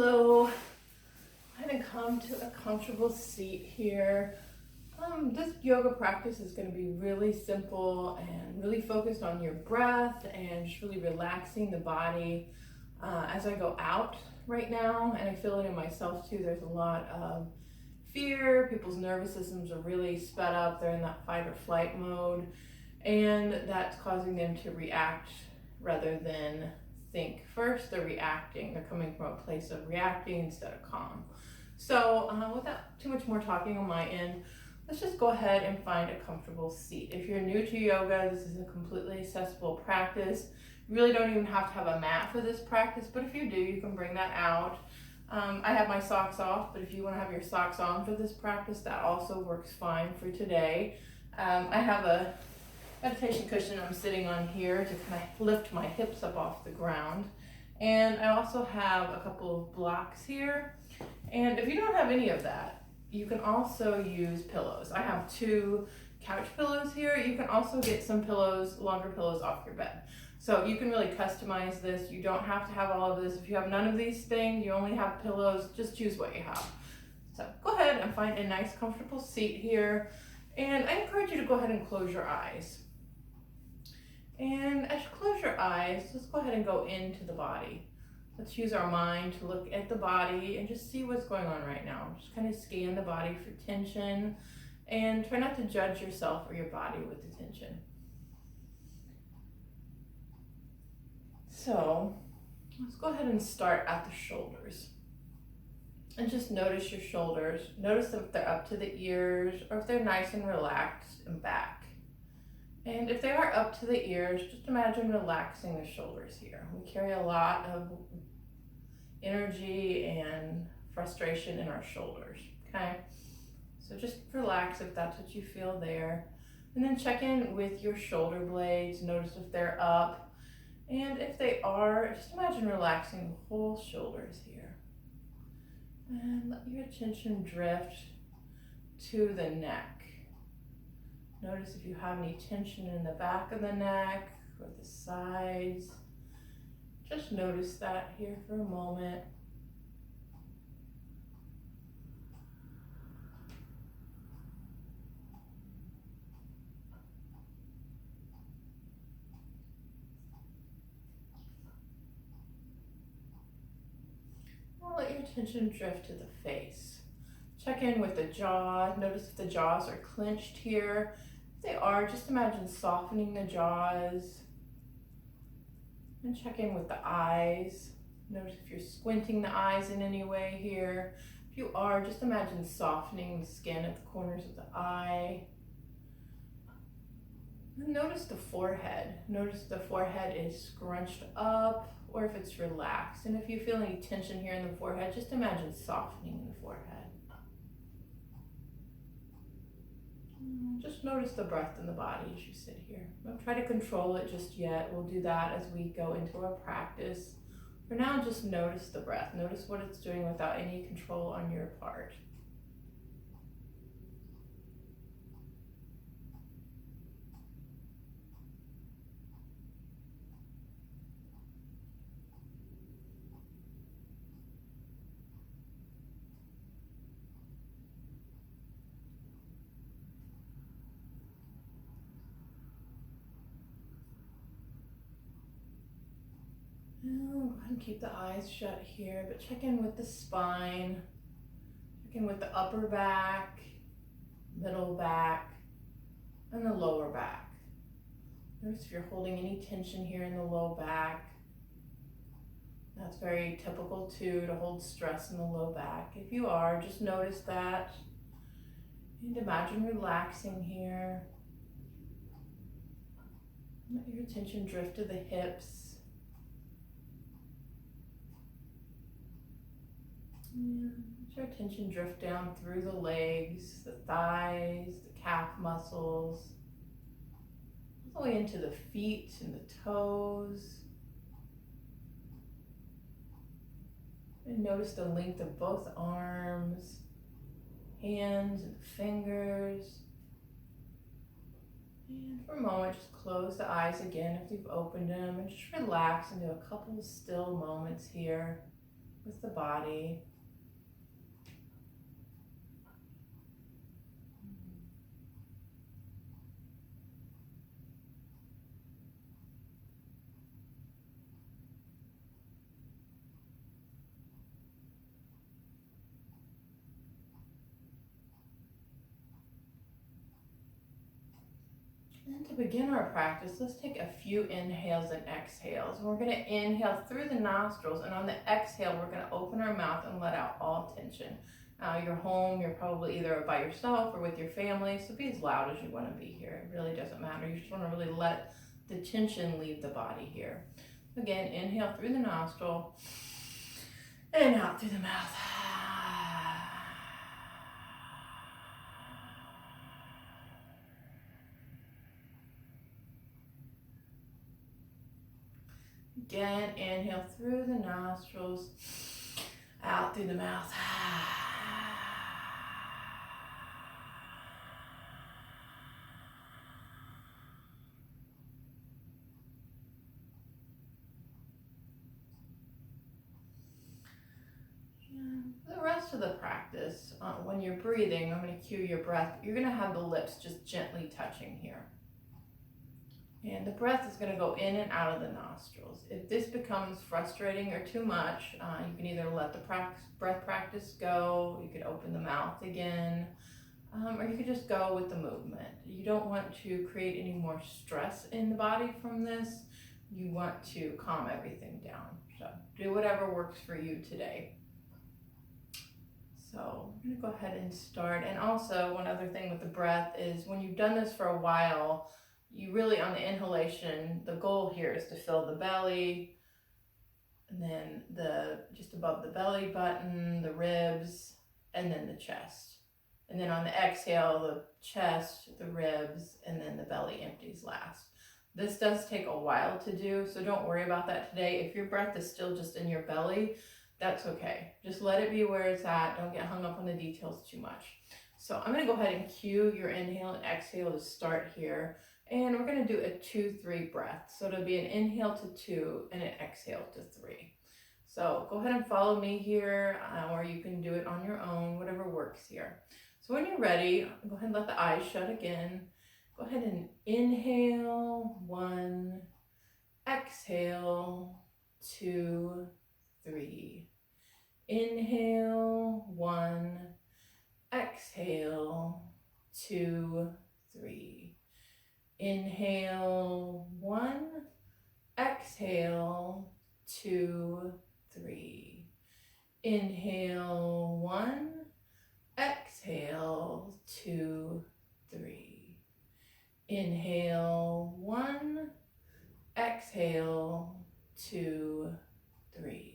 Hello. I'm going to come to a comfortable seat here. This yoga practice is going to be really simple and really focused on your breath and just really relaxing the body. As I go out right now, and I feel it in myself too, there's a lot of fear. People's nervous systems are really sped up. They're in that fight or flight mode, and that's causing them to react rather than think first. They're reacting. They're coming from a place of reacting instead of calm. So without too much more talking on my end, let's just go ahead and find a comfortable seat. If you're new to yoga, this is a completely accessible practice. You really don't even have to have a mat for this practice, but if you do, you can bring that out. I have my socks off, but if you want to have your socks on for this practice, that also works fine for today. I have a meditation cushion I'm sitting on here to kind of lift my hips up off the ground. And I also have a couple of blocks here. And if you don't have any of that, you can also use pillows. I have 2 couch pillows here. You can also get some pillows, longer pillows off your bed. So you can really customize this. You don't have to have all of this. If you have none of these things, you only have pillows, just choose what you have. So go ahead and find a nice comfortable seat here. And I encourage you to go ahead and close your eyes. And as you close your eyes, let's go ahead and go into the body. Let's use our mind to look at the body and just see what's going on right now. Just kind of scan the body for tension and try not to judge yourself or your body with the tension. So let's go ahead and start at the shoulders. And just notice your shoulders. Notice if they're up to the ears or if they're nice and relaxed and back. And if they are up to the ears, just imagine relaxing the shoulders here. We carry a lot of energy and frustration in our shoulders, okay? So just relax if that's what you feel there. And then check in with your shoulder blades. Notice if they're up. And if they are, just imagine relaxing the whole shoulders here. And let your attention drift to the neck. Notice if you have any tension in the back of the neck or the sides. Just notice that here for a moment. Now let your attention drift to the face. Check in with the jaw. Notice if the jaws are clenched here. If they are, just imagine softening the jaws. And check in with the eyes. Notice if you're squinting the eyes in any way here. If you are, just imagine softening the skin at the corners of the eye. And notice the forehead. Notice the forehead is scrunched up or if it's relaxed. And if you feel any tension here in the forehead, just imagine softening the forehead. Just notice the breath in the body as you sit here. Don't try to control it just yet. We'll do that as we go into our practice. For now, just notice the breath. Notice what it's doing without any control on your part. Go ahead and keep the eyes shut here, but check in with the spine, check in with the upper back, middle back, and the lower back. Notice if you're holding any tension here in the low back. That's very typical too, to hold stress in the low back. If you are, just notice that and imagine relaxing here. Let your attention drift to the hips. Let your attention drift down through the legs, the thighs, the calf muscles, all the way into the feet and the toes. And notice the length of both arms, hands, and fingers. And for a moment, just close the eyes again if you've opened them and just relax into a couple of still moments here with the body. And to begin our practice, let's take a few inhales and exhales. We're going to inhale through the nostrils, and on the exhale, we're going to open our mouth and let out all tension. You're home, you're probably either by yourself or with your family, so be as loud as you want to be here. It really doesn't matter. You just want to really let the tension leave the body here. Again, inhale through the nostril and out through the mouth. Again, inhale through the nostrils, out through the mouth. For the rest of the practice, when you're breathing, I'm going to cue your breath. You're going to have the lips just gently touching here. And the breath is going to go in and out of the nostrils. If this becomes frustrating or too much, you can either let the breath practice go, you could open the mouth again, or you could just go with the movement. You don't want to create any more stress in the body from this. You want to calm everything down. So do whatever works for you today. So I'm going to go ahead and start. And also one other thing with the breath is when you've done this for a while, you really, on the inhalation, the goal here is to fill the belly, and then just above the belly button, the ribs, and then the chest. And then on the exhale, the chest, the ribs, and then the belly empties last. This does take a while to do, so don't worry about that today. If your breath is still just in your belly, that's okay. Just let it be where it's at. Don't get hung up on the details too much. So I'm going to go ahead and cue your inhale and exhale to start here. And we're going to do a 2-3 breath. So it'll be an inhale to 2 and an exhale to 3. So go ahead and follow me here, or you can do it on your own, whatever works here. So when you're ready, go ahead and let the eyes shut again. Go ahead and inhale, 1, exhale, 2, 3. Inhale, 1, exhale, 2, 3. Inhale, 1, exhale, 2, 3. Inhale, 1, exhale, 2, 3. Inhale, 1, exhale, 2, 3.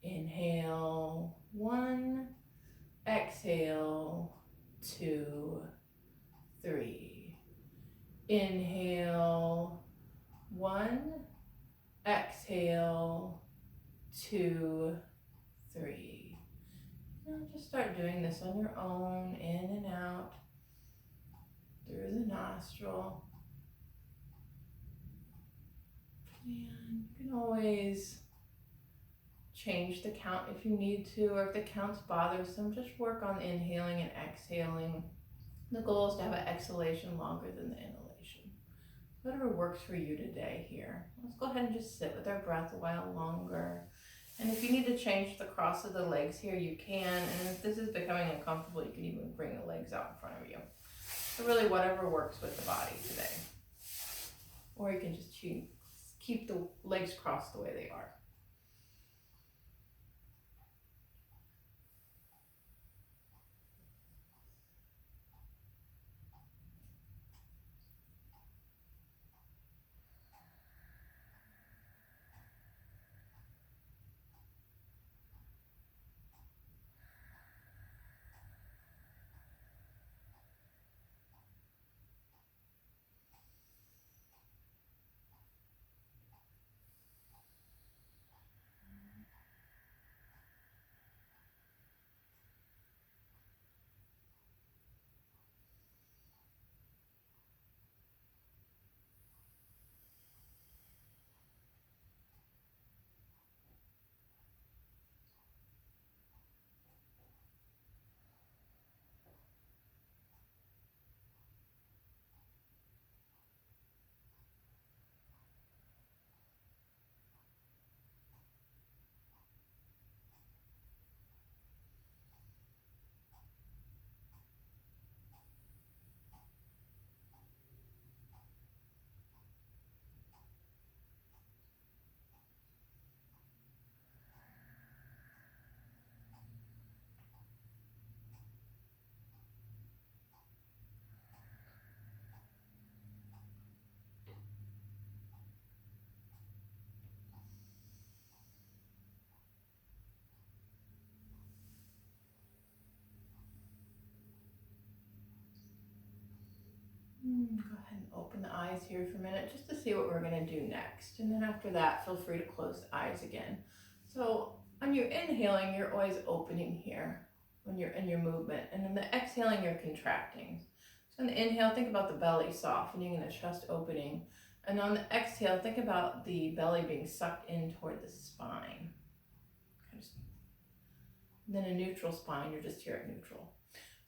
Inhale, 1, exhale, 2, 3. Inhale, 1, exhale, 2, 3. Now just start doing this on your own, in and out, through the nostril. And you can always change the count if you need to, or if the count's bothersome, just work on inhaling and exhaling. The goal is to have an exhalation longer than the inhalation. Whatever works for you today here. Let's go ahead and just sit with our breath a while longer. And if you need to change the cross of the legs here, you can. And if this is becoming uncomfortable, you can even bring the legs out in front of you. So really whatever works with the body today. Or you can just keep the legs crossed the way they are. Go ahead and open the eyes here for a minute just to see what we're going to do next. And then after that, feel free to close the eyes again. So when you're inhaling, you're always opening here when you're in your movement. And then the exhaling, you're contracting. So on the inhale, think about the belly softening and the chest opening. And on the exhale, think about the belly being sucked in toward the spine. And then a neutral spine, you're just here at neutral.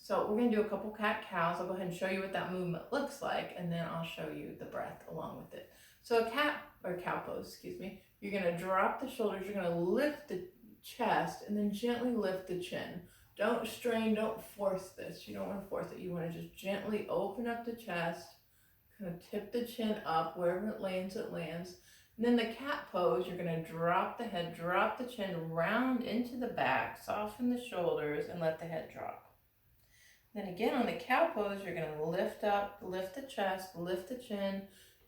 So we're going to do a couple cat-cows. I'll go ahead and show you what that movement looks like, and then I'll show you the breath along with it. So a cat, or cow pose, excuse me, you're going to drop the shoulders, you're going to lift the chest, and then gently lift the chin. Don't strain, don't force this. You don't want to force it. You want to just gently open up the chest, kind of tip the chin up. Wherever it lands, it lands. And then the cat pose, you're going to drop the head, drop the chin, round into the back, soften the shoulders, and let the head drop. Then again, on the cow pose, you're going to lift up, lift the chest, lift the chin,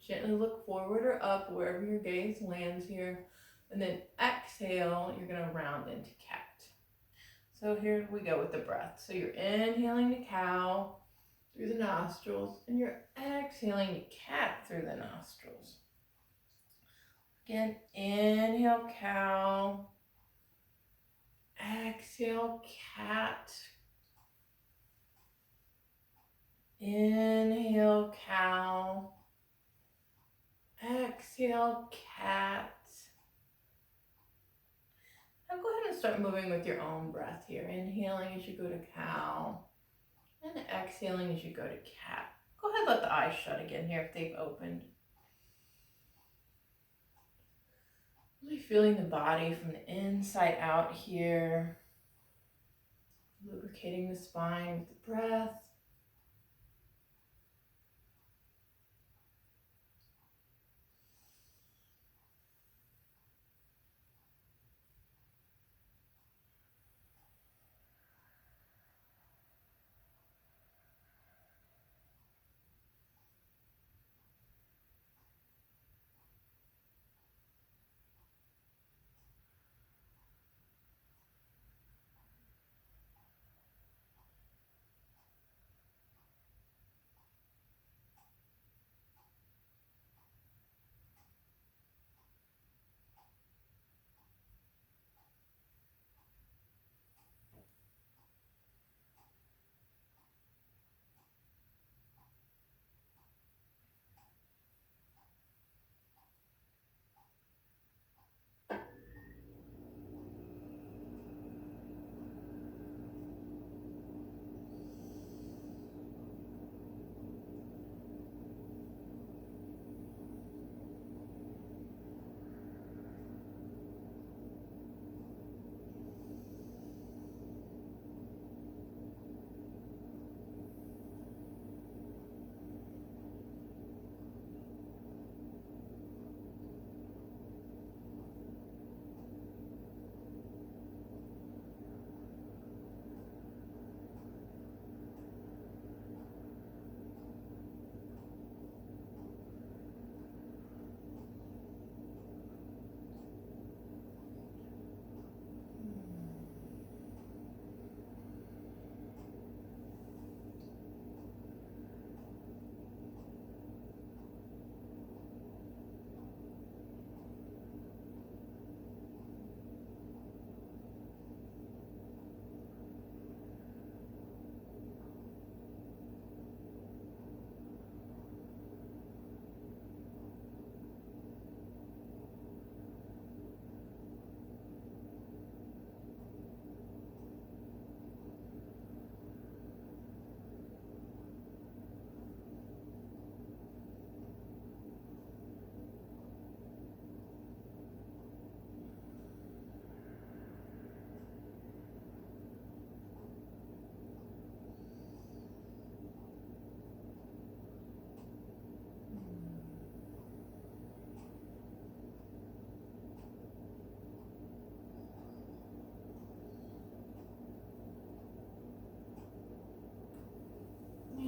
gently look forward or up wherever your gaze lands here. And then exhale, you're going to round into cat. So here we go with the breath. So you're inhaling the cow through the nostrils, and you're exhaling the cat through the nostrils. Again, inhale cow, exhale cat. Inhale cow, exhale cat. Now go ahead and start moving with your own breath here. Inhaling as you go to cow, and exhaling as you go to cat. Go ahead and let the eyes shut again here if they've opened. Really feeling the body from the inside out here. Lubricating the spine with the breath.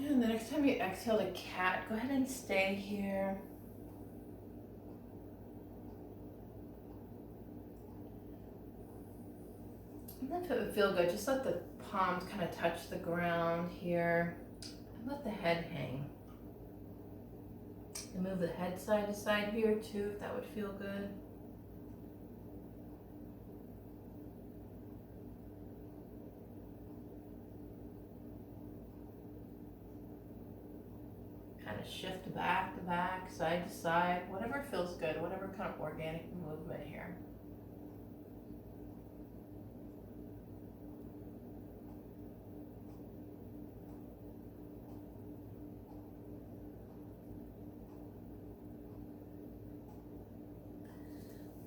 And the next time you exhale to cat, go ahead and stay here. And if it would feel good, just let the palms kind of touch the ground here. And let the head hang. And move the head side to side here too, if that would feel good. Kind of shift back to back, side to side, whatever feels good, whatever kind of organic movement here.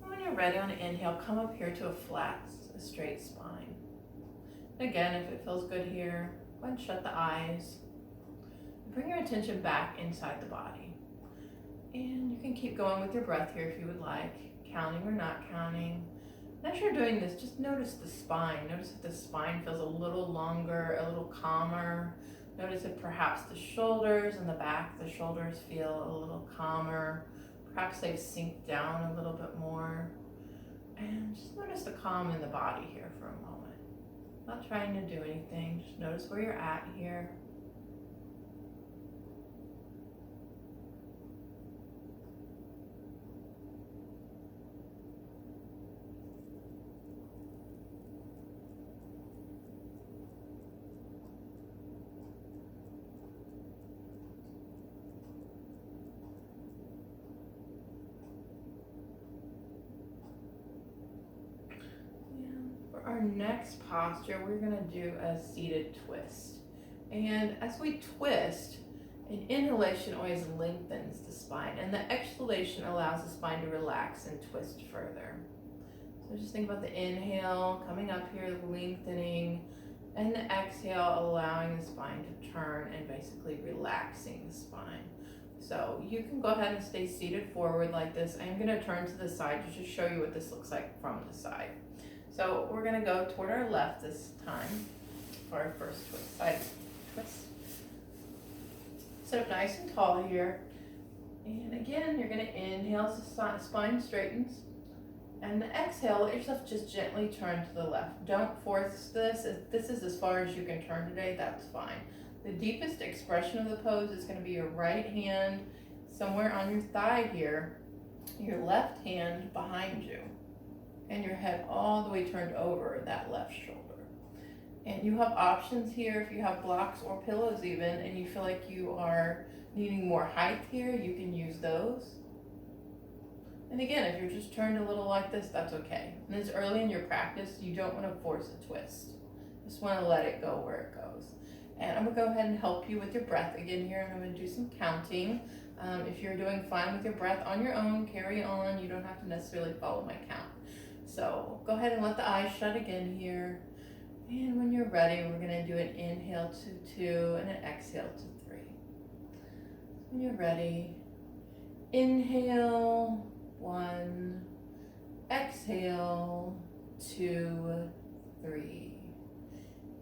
When you're ready on an inhale, come up here to a flat, a straight spine. Again, if it feels good here, go ahead and shut the eyes. Bring your attention back inside the body. And you can keep going with your breath here if you would like, counting or not counting. And as you're doing this, just notice the spine. Notice if the spine feels a little longer, a little calmer. Notice if perhaps the shoulders and the back of the shoulders feel a little calmer. Perhaps they've synced down a little bit more. And just notice the calm in the body here for a moment. Not trying to do anything, just notice where you're at here. Our next posture, we're going to do a seated twist. And as we twist, an inhalation always lengthens the spine, and the exhalation allows the spine to relax and twist further. So just think about the inhale, coming up here, lengthening, and the exhale, allowing the spine to turn and basically relaxing the spine. So you can go ahead and stay seated forward like this. I'm going to turn to the side to just show you what this looks like from the side. So we're going to go toward our left this time for our first twist, side twist. Sit up nice and tall here. And again, you're going to inhale so the spine straightens. And the exhale, let yourself just gently turn to the left. Don't force this. If this is as far as you can turn today, that's fine. The deepest expression of the pose is going to be your right hand somewhere on your thigh here, your left hand behind you, and your head all the way turned over that left shoulder. And you have options here if you have blocks or pillows even, and you feel like you are needing more height here, you can use those. And again, if you're just turned a little like this, that's okay. And it's early in your practice, you don't want to force a twist. Just want to let it go where it goes. And I'm going to go ahead and help you with your breath again here, and I'm going to do some counting. If you're doing fine with your breath on your own, carry on. You don't have to necessarily follow my count. So go ahead and let the eyes shut again here. And when you're ready, we're going to do an inhale to 2 and an exhale to 3. When you're ready, inhale 1, exhale 2, 3.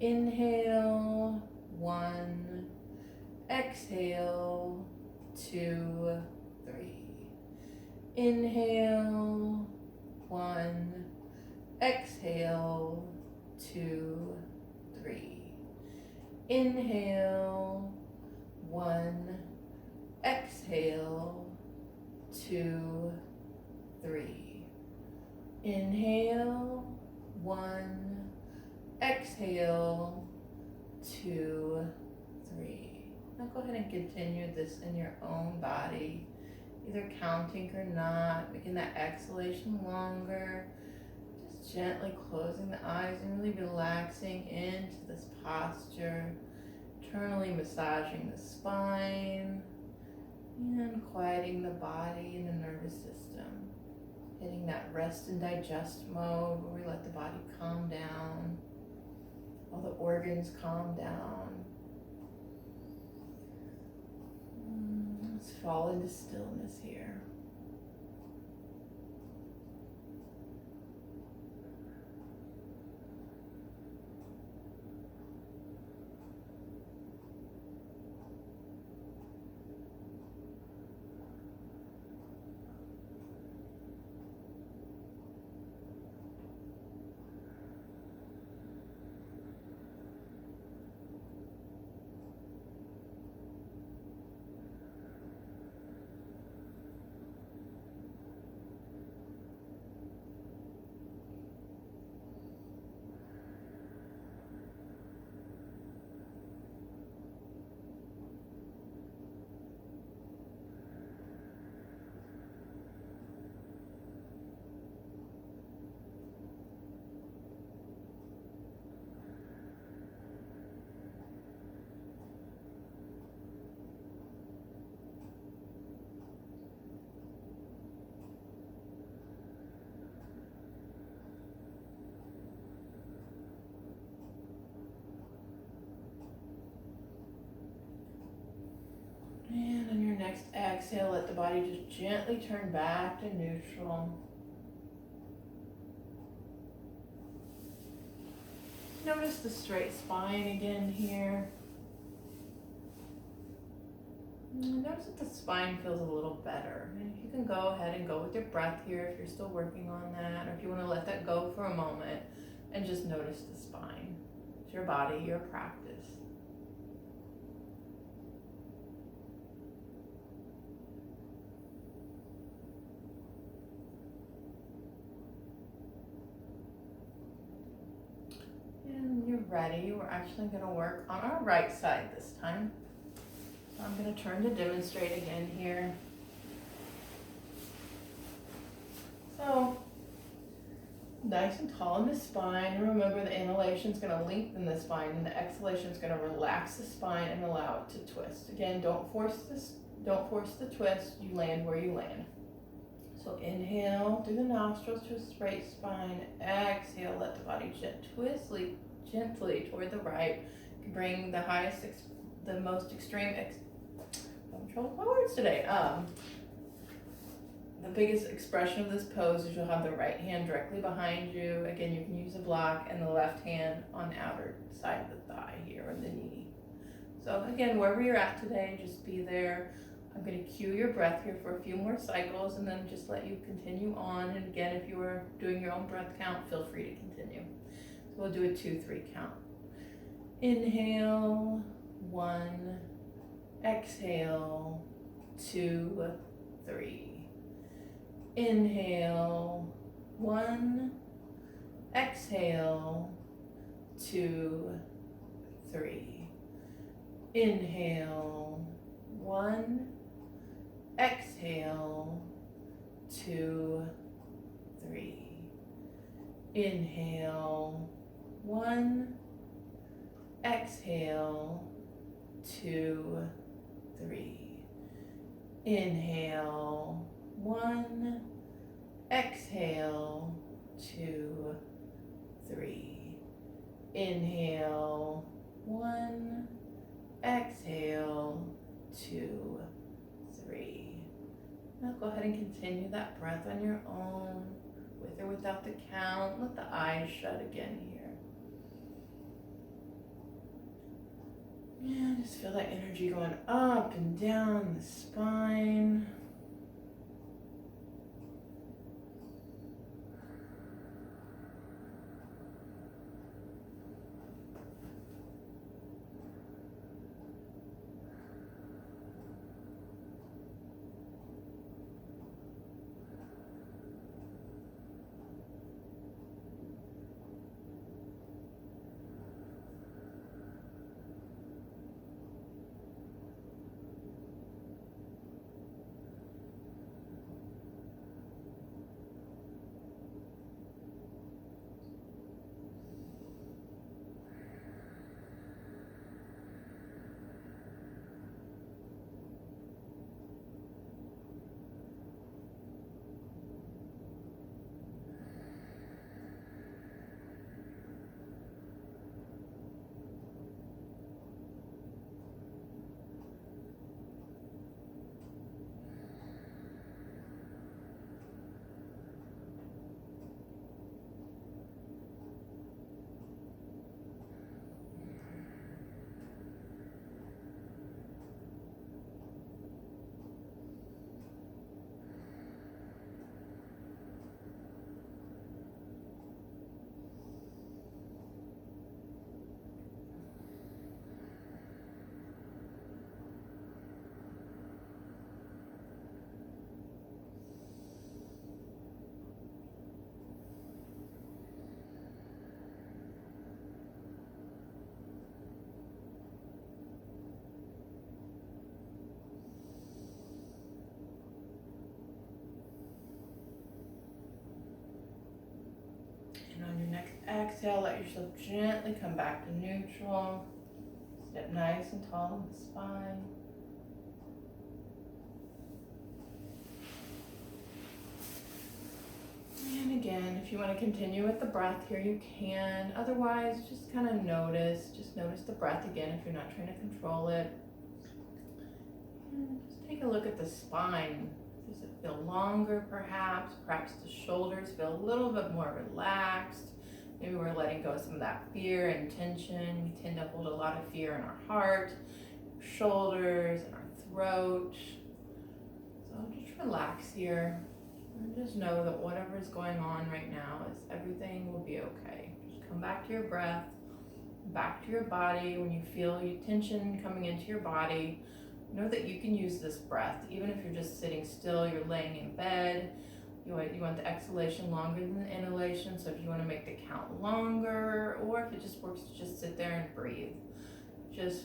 Inhale 1, exhale 2, 3. Inhale 1, exhale 2, 3. Inhale 1, exhale 2, 3. Inhale 1, exhale 2, 3. Now go ahead and continue this in your own body, either counting or not, making that exhalation longer. Just gently closing the eyes and really relaxing into this posture, internally massaging the spine and quieting the body and the nervous system. Hitting that rest and digest mode where we let the body calm down, all the organs calm down. Let's fall into stillness here. exhale, let the body just gently turn back to neutral. Notice the straight spine again here. Notice that the spine feels a little better. And you can go ahead and go with your breath here if you're still working on that, or if you want to let that go for a moment and just notice the spine. It's your body, your practice. And you're ready. We're actually going to work on our right side this time. I'm going to turn to demonstrate again here. So, nice and tall in the spine. And remember, the inhalation is going to lengthen the spine, and the exhalation is going to relax the spine and allow it to twist. Again, don't force the twist. You land where you land. So inhale through the nostrils to a straight spine. Exhale, let the body twist gently toward the right. You can bring the most extreme. I'm trouble with my words today. The biggest expression of this pose is you'll have the right hand directly behind you. Again, you can use a block, and the left hand on the outer side of the thigh here, or the knee. So again, wherever you're at today, just be there. I'm going to cue your breath here for a few more cycles, and then just let you continue on. And again, if you are doing your own breath count, feel free to continue. So we'll do a 2-3 count. Inhale, 1. Exhale, 2, 3. Inhale, 1. Exhale, 2, 3. Inhale, 1. Exhale, 2, 3. Inhale, 1. Exhale, 2, 3. Inhale, 1. Exhale, 2, 3. Inhale, 1. Exhale, 2, 3. Now go ahead and continue that breath on your own, with or without the count. Let the eyes shut again here. Yeah, just feel that energy going up and down the spine. And on your next exhale, let yourself gently come back to neutral. Sit nice and tall in the spine. And again, if you want to continue with the breath here, you can. Otherwise, just kind of notice the breath again if you're not trying to control it. And just take a look at the spine. Does it feel longer perhaps? Perhaps the shoulders feel a little bit more relaxed. Maybe we're letting go of some of that fear and tension. We tend to hold a lot of fear in our heart, shoulders, and our throat. So just relax here and just know that whatever is going on right now is everything will be okay. Just come back to your breath, back to your body. When you feel your tension coming into your body, know that you can use this breath even if you're just sitting still, you're laying in bed. You want the exhalation longer than the inhalation, so if you want to make the count longer, or if it just works to just sit there and breathe.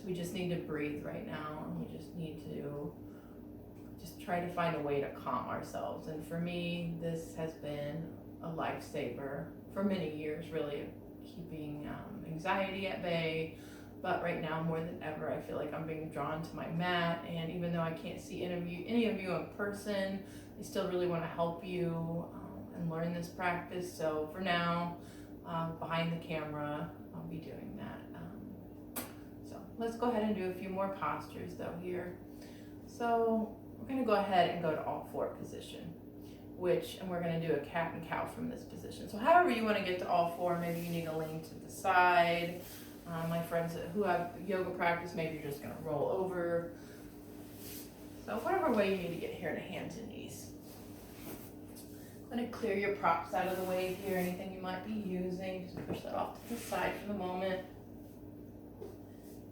We just need to breathe right now, and we just need to just try to find a way to calm ourselves. And for me, this has been a lifesaver for many years, really, of keeping anxiety at bay. But right now, more than ever, I feel like I'm being drawn to my mat, and even though I can't see any of you in person, I still really want to help you and learn this practice. So for now, behind the camera, I'll be doing that. So let's go ahead and do a few more postures though here. So we're going to go ahead and go to all four position, and we're going to do a cat and cow from this position. So however you want to get to all four, maybe you need to lean to the side. My friends who have yoga practice, maybe you're just going to roll over. So whatever way you need to get here to hands and knees. I'm going to clear your props out of the way here. Anything you might be using, just push that off to the side for the moment.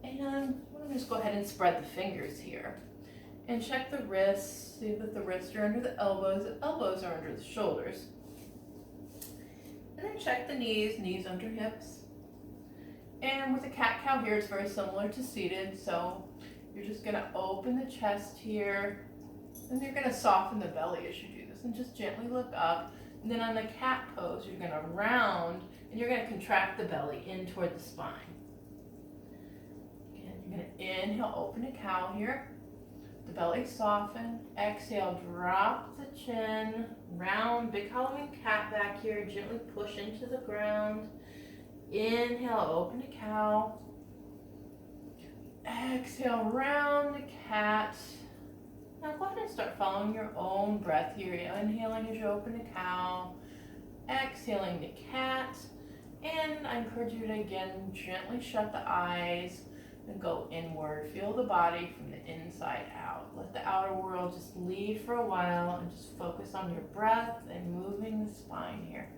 And I'm going to just go ahead and spread the fingers here. And check the wrists. See that the wrists are under the elbows are under the shoulders. And then check the knees under hips. And with the cat-cow here, it's very similar to seated. So you're just going to open the chest here. And you're going to soften the belly as you do this. And just gently look up. And then on the cat pose, you're going to round. And you're going to contract the belly in toward the spine. And you're going to inhale, open a cow here. The belly soften. Exhale, drop the chin. Round, big hollowing cat back here. Gently push into the ground. Inhale, open a cow. Exhale, round the cat. Now go ahead and start following your own breath here. Inhaling as you open a cow. Exhaling the cat. And I encourage you to again gently shut the eyes and go inward. Feel the body from the inside out. Let the outer world just lead for a while and just focus on your breath and moving the spine here.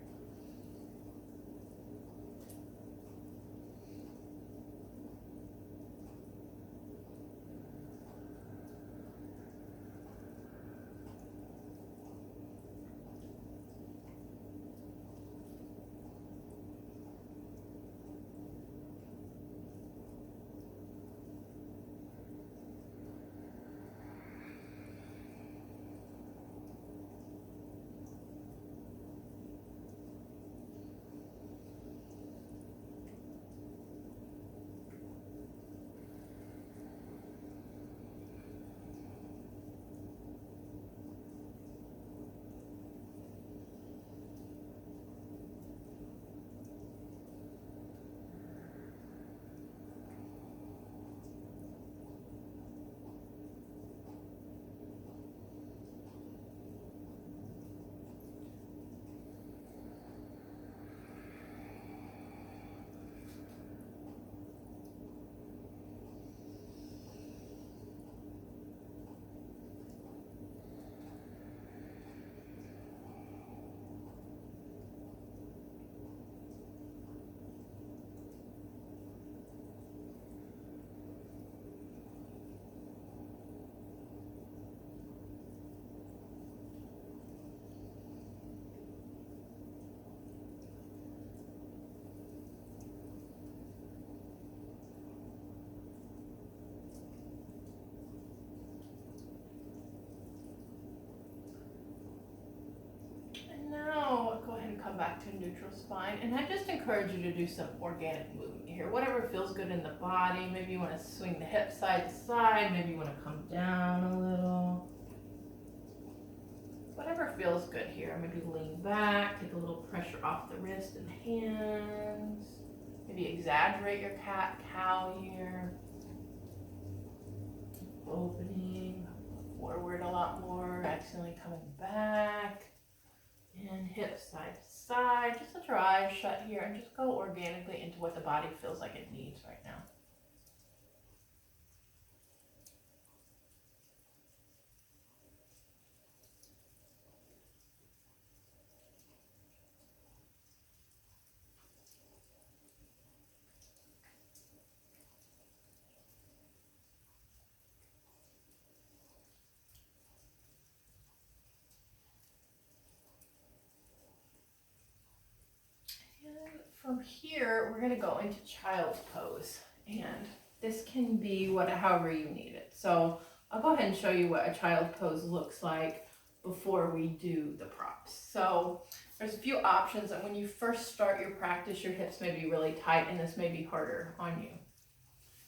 Now, go ahead and come back to neutral spine. And I just encourage you to do some organic movement here. Whatever feels good in the body. Maybe you want to swing the hips side to side. Maybe you want to come down a little. Whatever feels good here. Maybe lean back. Take a little pressure off the wrist and hands. Maybe exaggerate your cat-cow here. Opening, forward a lot more, exhaling, coming back, and hips side to side. Just let your eyes shut here and just go organically into what the body feels like it needs right now. From here, we're going to go into child's pose, and this can be however you need it. So I'll go ahead and show you what a child's pose looks like before we do the props. So there's a few options, and when you first start your practice, your hips may be really tight, and this may be harder on you,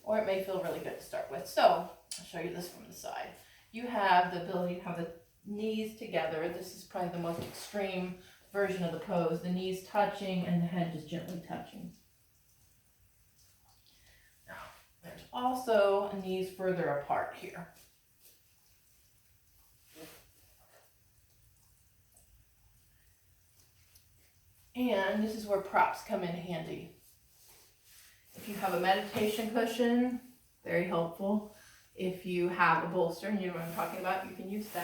or it may feel really good to start with. So I'll show you this from the side. You have the ability to have the knees together. This is probably the most extreme version of the pose, the knees touching and the head just gently touching. Now, there's also knees further apart here. And this is where props come in handy. If you have a meditation cushion, very helpful. If you have a bolster, and you know what I'm talking about, you can use that.